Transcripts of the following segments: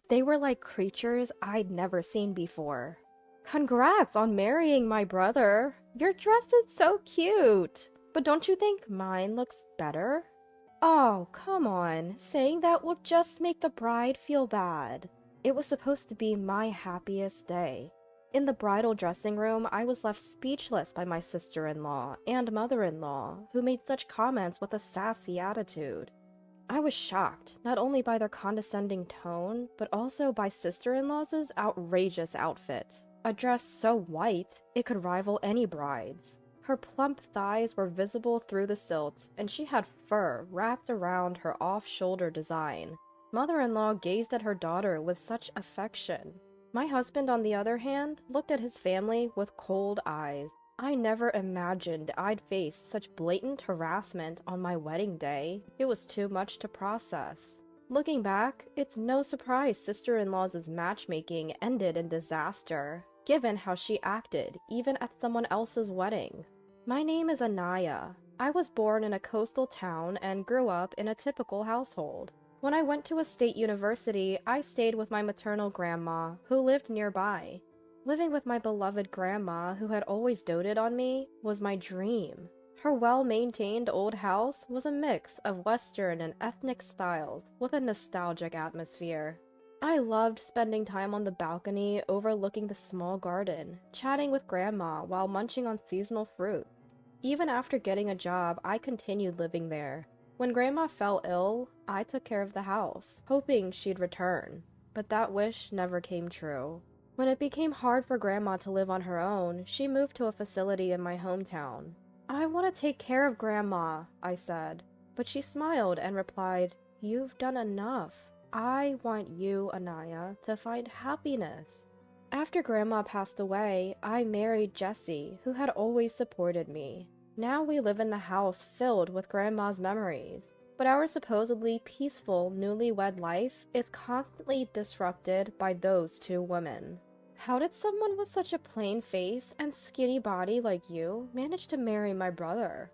They were like creatures I'd never seen before. Congrats on marrying my brother. Your dress is so cute. But don't you think mine looks better? Oh, come on. Saying that will just make the bride feel bad. It was supposed to be my happiest day. In the bridal dressing room, I was left speechless by my sister-in-law and mother-in-law, who made such comments with a sassy attitude. I was shocked, not only by their condescending tone, but also by sister-in-law's outrageous outfit. A dress so white, it could rival any bride's. Her plump thighs were visible through the silt, and she had fur wrapped around her off-shoulder design. Mother-in-law gazed at her daughter with such affection. My husband, on the other hand, looked at his family with cold eyes. I never imagined I'd face such blatant harassment on my wedding day. It was too much to process. Looking back, it's no surprise sister-in-law's matchmaking ended in disaster, given how she acted even at someone else's wedding. My name is Anaya. I was born in a coastal town and grew up in a typical household. When I went to a state university, I stayed with my maternal grandma, who lived nearby. Living with my beloved grandma, who had always doted on me, was my dream. Her well-maintained old house was a mix of Western and ethnic styles with a nostalgic atmosphere. I loved spending time on the balcony overlooking the small garden, chatting with grandma while munching on seasonal fruit. Even after getting a job, I continued living there. When grandma fell ill, I took care of the house, hoping she'd return. But that wish never came true. When it became hard for grandma to live on her own, she moved to a facility in my hometown. "I want to take care of grandma," I said. But she smiled and replied, "You've done enough. I want you, Anaya, to find happiness." After grandma passed away, I married Jesse, who had always supported me. Now we live in the house filled with grandma's memories. But our supposedly peaceful newlywed life is constantly disrupted by those two women. How did someone with such a plain face and skinny body like you manage to marry my brother?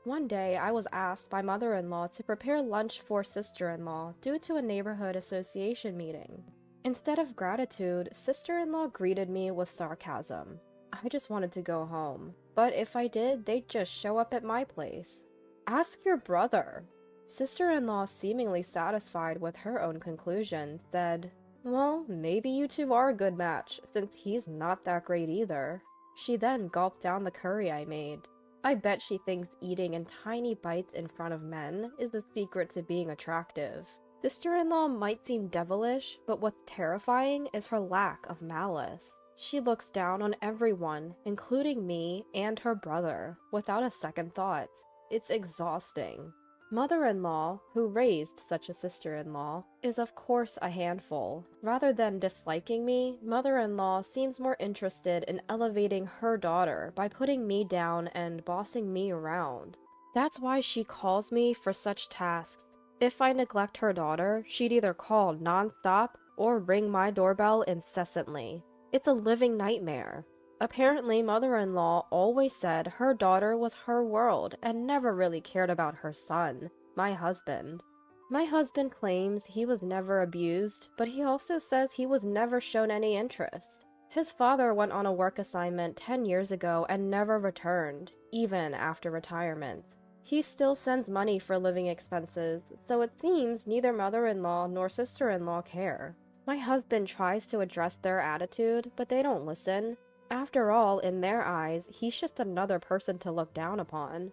One day, I was asked by mother-in-law to prepare lunch for sister-in-law due to a neighborhood association meeting. Instead of gratitude, sister-in-law greeted me with sarcasm. I just wanted to go home, but if I did, they'd just show up at my place. "Ask your brother." Sister-in-law, seemingly satisfied with her own conclusion, said, "Well, maybe you two are a good match, since he's not that great either." She then gulped down the curry I made. I bet she thinks eating in tiny bites in front of men is the secret to being attractive. Sister-in-law might seem devilish, but what's terrifying is her lack of malice. She looks down on everyone, including me and her brother, without a second thought. It's exhausting. Mother-in-law, who raised such a sister-in-law, is of course a handful. Rather than disliking me, mother-in-law seems more interested in elevating her daughter by putting me down and bossing me around. That's why she calls me for such tasks. If I neglect her daughter, she'd either call non-stop or ring my doorbell incessantly. It's a living nightmare. Apparently, mother-in-law always said her daughter was her world and never really cared about her son, my husband. My husband claims he was never abused, but he also says he was never shown any interest. His father went on a work assignment 10 years ago and never returned, even after retirement. He still sends money for living expenses, so it seems neither mother-in-law nor sister-in-law care. My husband tries to address their attitude, but they don't listen. After all, in their eyes, he's just another person to look down upon.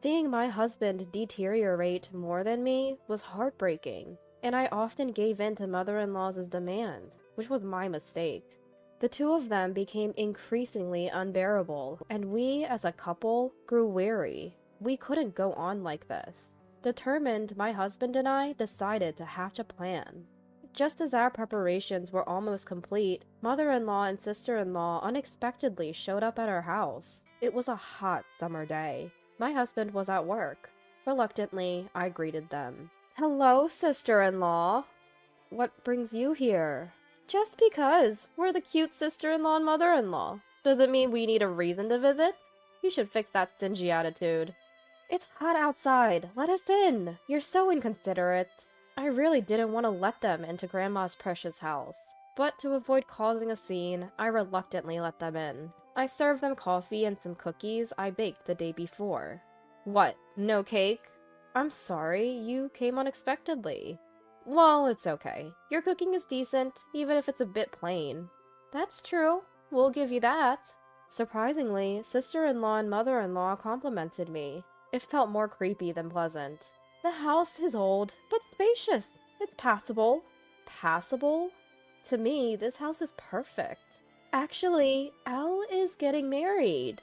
Seeing my husband deteriorate more than me was heartbreaking, and I often gave in to mother-in-law's demands, which was my mistake. The two of them became increasingly unbearable, and we, as a couple, grew weary. We couldn't go on like this. Determined, my husband and I decided to hatch a plan. Just as our preparations were almost complete, mother-in-law and sister-in-law unexpectedly showed up at our house. It was a hot summer day. My husband was at work. Reluctantly, I greeted them. "Hello, sister-in-law. What brings you here?" "Just because. We're the cute sister-in-law and mother-in-law. Does it mean we need a reason to visit? You should fix that stingy attitude." "It's hot outside. Let us in. You're so inconsiderate." I really didn't want to let them into Grandma's precious house, but to avoid causing a scene, I reluctantly let them in. I served them coffee and some cookies I baked the day before. What, no cake? I'm sorry, you came unexpectedly. Well, it's okay. Your cooking is decent, even if it's a bit plain. That's true. We'll give you that. Surprisingly, sister-in-law and mother-in-law complimented me. It felt more creepy than pleasant. The house is old, but spacious. It's passable. Passable? To me, this house is perfect. Actually, Elle is getting married.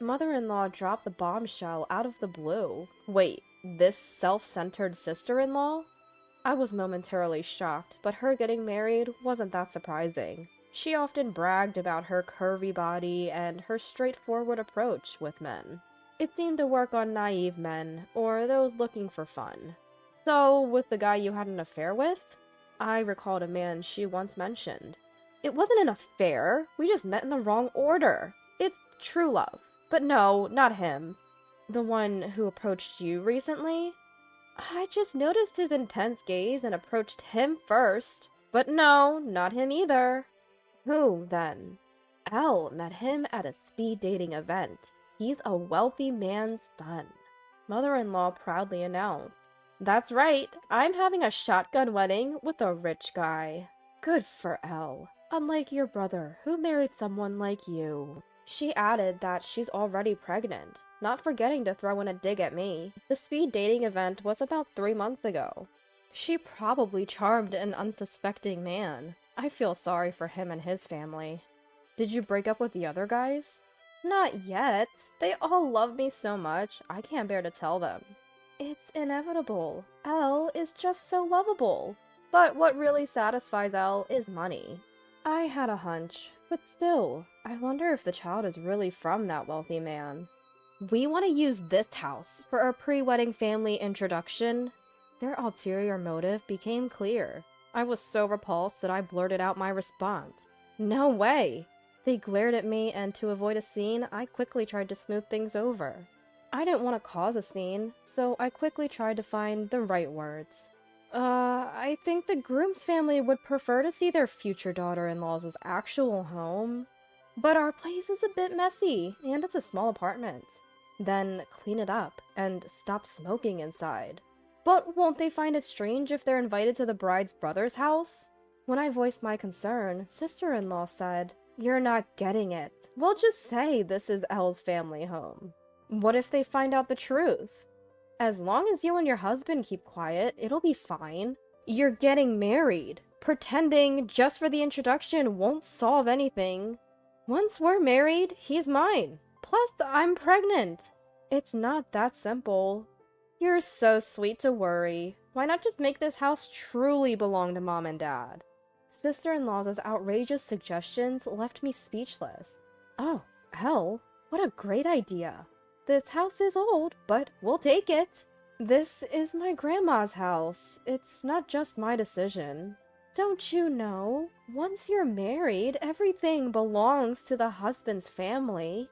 Mother-in-law dropped the bombshell out of the blue. Wait, this self-centered sister-in-law? I was momentarily shocked, but her getting married wasn't that surprising. She often bragged about her curvy body and her straightforward approach with men. It seemed to work on naive men, or those looking for fun. So, with the guy you had an affair with? I recalled a man she once mentioned. It wasn't an affair, we just met in the wrong order. It's true love. But no, not him. The one who approached you recently? I just noticed his intense gaze and approached him first. But no, not him either. Who, then? Elle met him at a speed dating event. He's a wealthy man's son. Mother-in-law proudly announced. That's right, I'm having a shotgun wedding with a rich guy. Good for Elle. Unlike your brother, who married someone like you. She added that she's already pregnant, not forgetting to throw in a dig at me. The speed dating event was about 3 months ago. She probably charmed an unsuspecting man. I feel sorry for him and his family. Did you break up with the other guys? Not yet. They all love me so much, I can't bear to tell them. It's inevitable. Elle is just so lovable. But what really satisfies Elle is money. I had a hunch, but still, I wonder if the child is really from that wealthy man. We want to use this house for our pre-wedding family introduction. Their ulterior motive became clear. I was so repulsed that I blurted out my response. No way! They glared at me, and to avoid a scene, I quickly tried to smooth things over. I didn't want to cause a scene, so I quickly tried to find the right words. I think the groom's family would prefer to see their future daughter-in-law's actual home. But our place is a bit messy, and it's a small apartment. Then clean it up, and stop smoking inside. But won't they find it strange if they're invited to the bride's brother's house? When I voiced my concern, sister-in-law said, You're not getting it. We'll just say this is Elle's family home. What if they find out the truth? As long as you and your husband keep quiet, it'll be fine. You're getting married. Pretending just for the introduction won't solve anything. Once we're married, he's mine. Plus, I'm pregnant. It's not that simple. You're so sweet to worry. Why not just make this house truly belong to Mom and Dad? Sister-in-law's outrageous suggestions left me speechless. Oh, Elle, what a great idea. This house is old, but we'll take it. This is my grandma's house. It's not just my decision. Don't you know? Once you're married, everything belongs to the husband's family.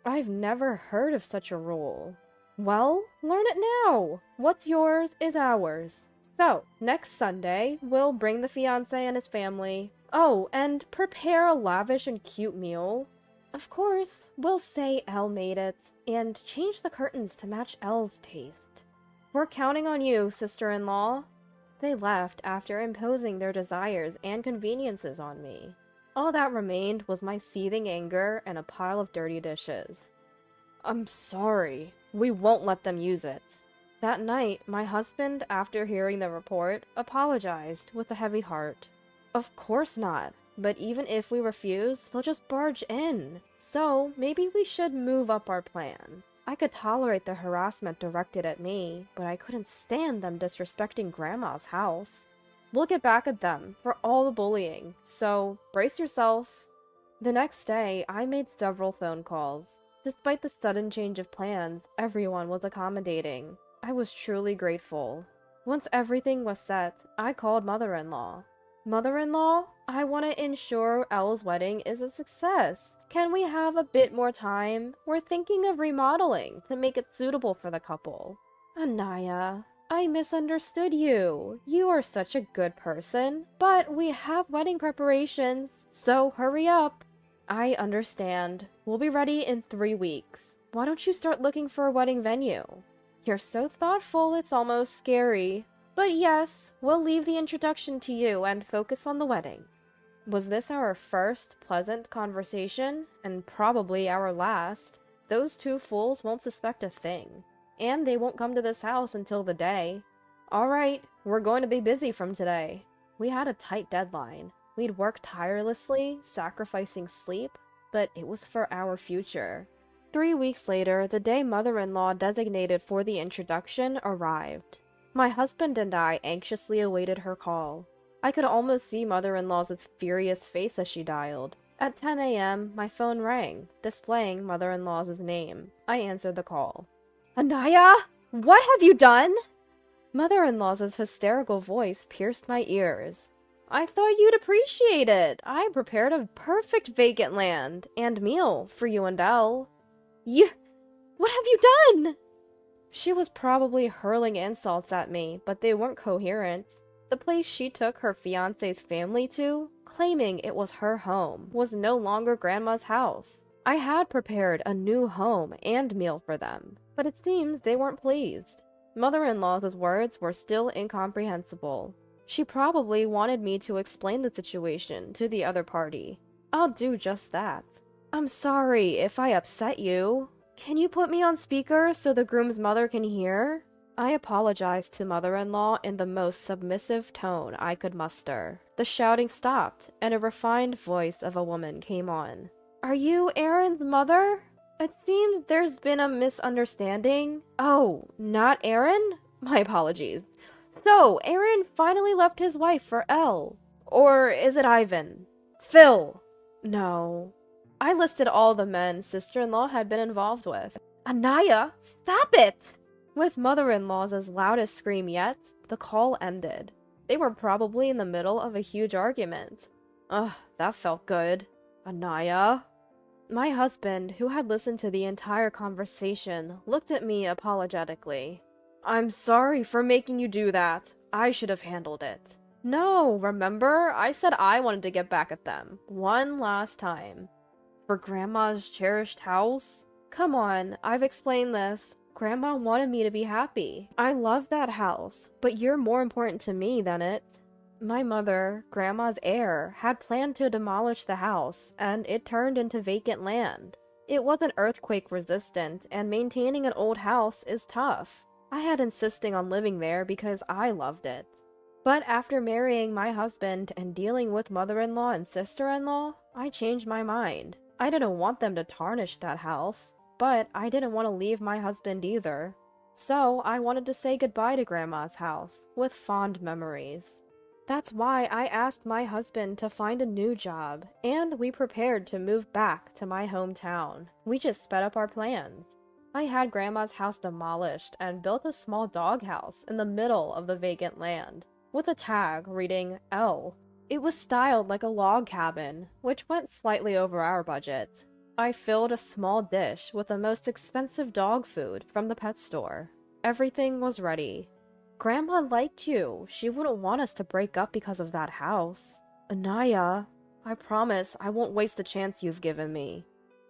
I've never heard of such a rule. Well, learn it now. What's yours is ours. So, next Sunday, we'll bring the fiancé and his family. Oh, and prepare a lavish and cute meal. Of course, we'll say Elle made it, and change the curtains to match Elle's taste. We're counting on you, sister-in-law. They left after imposing their desires and conveniences on me. All that remained was my seething anger and a pile of dirty dishes. I'm sorry. We won't let them use it. That night, my husband, after hearing the report, apologized with a heavy heart. Of course not. But even if we refuse, they'll just barge in. So, maybe we should move up our plan. I could tolerate the harassment directed at me, but I couldn't stand them disrespecting Grandma's house. We'll get back at them for all the bullying, so brace yourself. The next day, I made several phone calls. Despite the sudden change of plans, everyone was accommodating. I was truly grateful. Once everything was set, I called mother-in-law. Mother-in-law, I want to ensure Elle's wedding is a success. Can we have a bit more time? We're thinking of remodeling to make it suitable for the couple. Anaya, I misunderstood you. You are such a good person, but we have wedding preparations, so hurry up. I understand. We'll be ready in 3 weeks. Why don't you start looking for a wedding venue? You're so thoughtful, it's almost scary. But yes, we'll leave the introduction to you and focus on the wedding. Was this our first pleasant conversation? And probably our last. Those two fools won't suspect a thing. And they won't come to this house until the day. Alright, we're going to be busy from today. We had a tight deadline. We'd worked tirelessly, sacrificing sleep, but it was for our future. 3 weeks later, the day mother-in-law designated for the introduction arrived. My husband and I anxiously awaited her call. I could almost see mother-in-law's furious face as she dialed. At 10 a.m., my phone rang, displaying mother-in-law's name. I answered the call. Anaya, what have you done? Mother-in-law's hysterical voice pierced my ears. I thought you'd appreciate it. I prepared a perfect vacant land and meal for you and Elle. What have you done? She was probably hurling insults at me, but they weren't coherent. The place she took her fiancé's family to, claiming it was her home, was no longer Grandma's house. I had prepared a new home and meal for them, but it seems they weren't pleased. Mother-in-law's words were still incomprehensible. She probably wanted me to explain the situation to the other party. I'll do just that. I'm sorry if I upset you. Can you put me on speaker so the groom's mother can hear? I apologized to mother-in-law in the most submissive tone I could muster. The shouting stopped, and a refined voice of a woman came on. Are you Aaron's mother? It seems there's been a misunderstanding. Oh, not Aaron? My apologies. So, Aaron finally left his wife for Elle. Or is it Ivan? Phil. No. I listed all the men sister-in-law had been involved with. Anaya, stop it! With mother-in-law's loudest scream yet, the call ended. They were probably in the middle of a huge argument. Ugh, that felt good. Anaya? My husband, who had listened to the entire conversation, looked at me apologetically. I'm sorry for making you do that. I should have handled it. No, remember? I said I wanted to get back at them. One last time. For Grandma's cherished house? Come on, I've explained this. Grandma wanted me to be happy. I love that house, but you're more important to me than it. My mother, Grandma's heir, had planned to demolish the house, and it turned into vacant land. It wasn't earthquake resistant, and maintaining an old house is tough. I had insisting on living there because I loved it. But after marrying my husband and dealing with mother-in-law and sister-in-law, I changed my mind. I didn't want them to tarnish that house, but I didn't want to leave my husband either. So I wanted to say goodbye to Grandma's house, with fond memories. That's why I asked my husband to find a new job, and we prepared to move back to my hometown. We just sped up our plans. I had Grandma's house demolished and built a small doghouse in the middle of the vacant land, with a tag reading L. It was styled like a log cabin, which went slightly over our budget. I filled a small dish with the most expensive dog food from the pet store. Everything was ready. Grandma liked you. She wouldn't want us to break up because of that house. Anaya, I promise I won't waste the chance you've given me.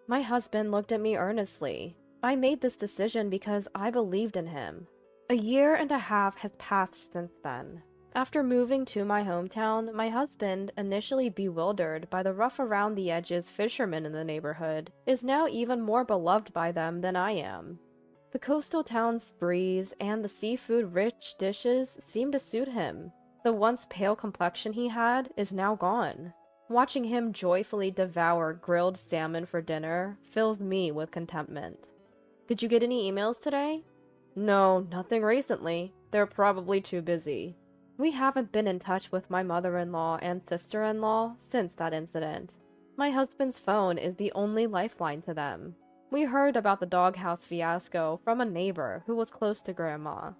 My husband looked at me earnestly. I made this decision because I believed in him. 1.5 years has passed since then. After moving to my hometown, my husband, initially bewildered by the rough-around-the-edges fishermen in the neighborhood, is now even more beloved by them than I am. The coastal town's breeze and the seafood-rich dishes seem to suit him. The once pale complexion he had is now gone. Watching him joyfully devour grilled salmon for dinner fills me with contentment. Did you get any emails today? No, nothing recently. They're probably too busy. We haven't been in touch with my mother-in-law and sister-in-law since that incident. My husband's phone is the only lifeline to them. We heard about the doghouse fiasco from a neighbor who was close to Grandma.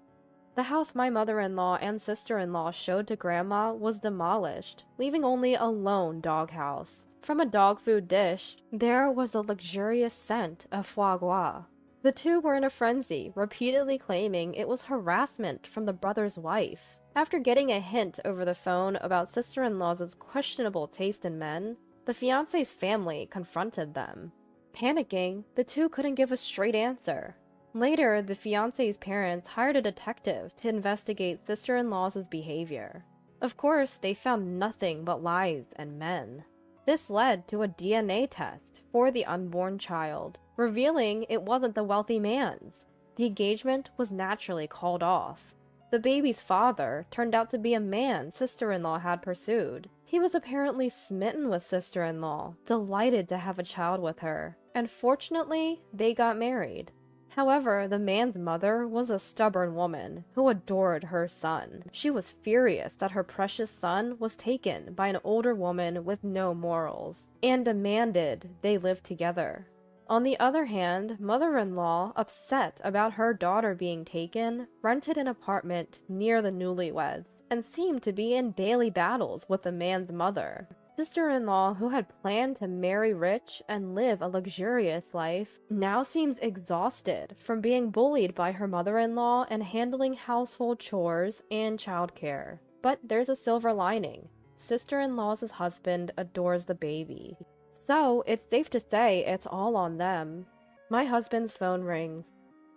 The house my mother-in-law and sister-in-law showed to Grandma was demolished, leaving only a lone doghouse. From a dog food dish, there was a luxurious scent of foie gras. The two were in a frenzy, repeatedly claiming it was harassment from the brother's wife. After getting a hint over the phone about sister-in-law's questionable taste in men, the fiancé's family confronted them. Panicking, the two couldn't give a straight answer. Later, the fiancé's parents hired a detective to investigate sister-in-law's behavior. Of course, they found nothing but lies and men. This led to a DNA test for the unborn child, revealing it wasn't the wealthy man's. The engagement was naturally called off. The baby's father turned out to be a man sister-in-law had pursued. He was apparently smitten with sister-in-law, delighted to have a child with her, and fortunately, they got married. However, the man's mother was a stubborn woman who adored her son. She was furious that her precious son was taken by an older woman with no morals, and demanded they live together. On the other hand, mother-in-law, upset about her daughter being taken, rented an apartment near the newlyweds and seemed to be in daily battles with the man's mother. Sister-in-law, who had planned to marry rich and live a luxurious life, now seems exhausted from being bullied by her mother-in-law and handling household chores and childcare. But there's a silver lining. Sister-in-law's husband adores the baby. So it's safe to say it's all on them. My husband's phone rings.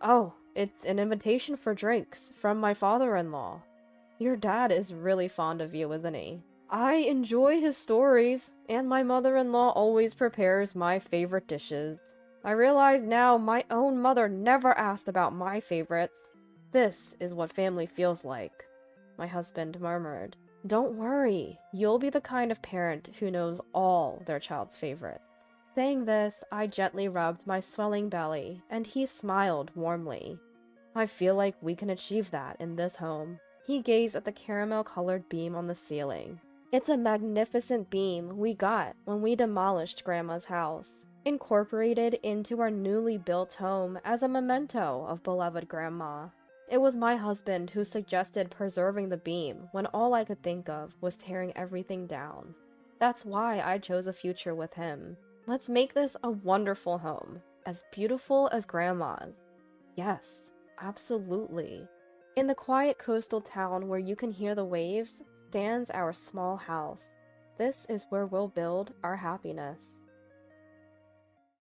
Oh, it's an invitation for drinks from my father-in-law. Your dad is really fond of you, isn't he? I enjoy his stories, and my mother-in-law always prepares my favorite dishes. I realize now my own mother never asked about my favorites. This is what family feels like, my husband murmured. Don't worry, you'll be the kind of parent who knows all their child's favorites. Saying this, I gently rubbed my swelling belly, and he smiled warmly. I feel like we can achieve that in this home. He gazed at the caramel-colored beam on the ceiling. It's a magnificent beam we got when we demolished Grandma's house, incorporated into our newly built home as a memento of beloved Grandma. It was my husband who suggested preserving the beam when all I could think of was tearing everything down. That's why I chose a future with him. Let's make this a wonderful home, as beautiful as Grandma's. Yes, absolutely. In the quiet coastal town where you can hear the waves, stands our small house. This is where we'll build our happiness.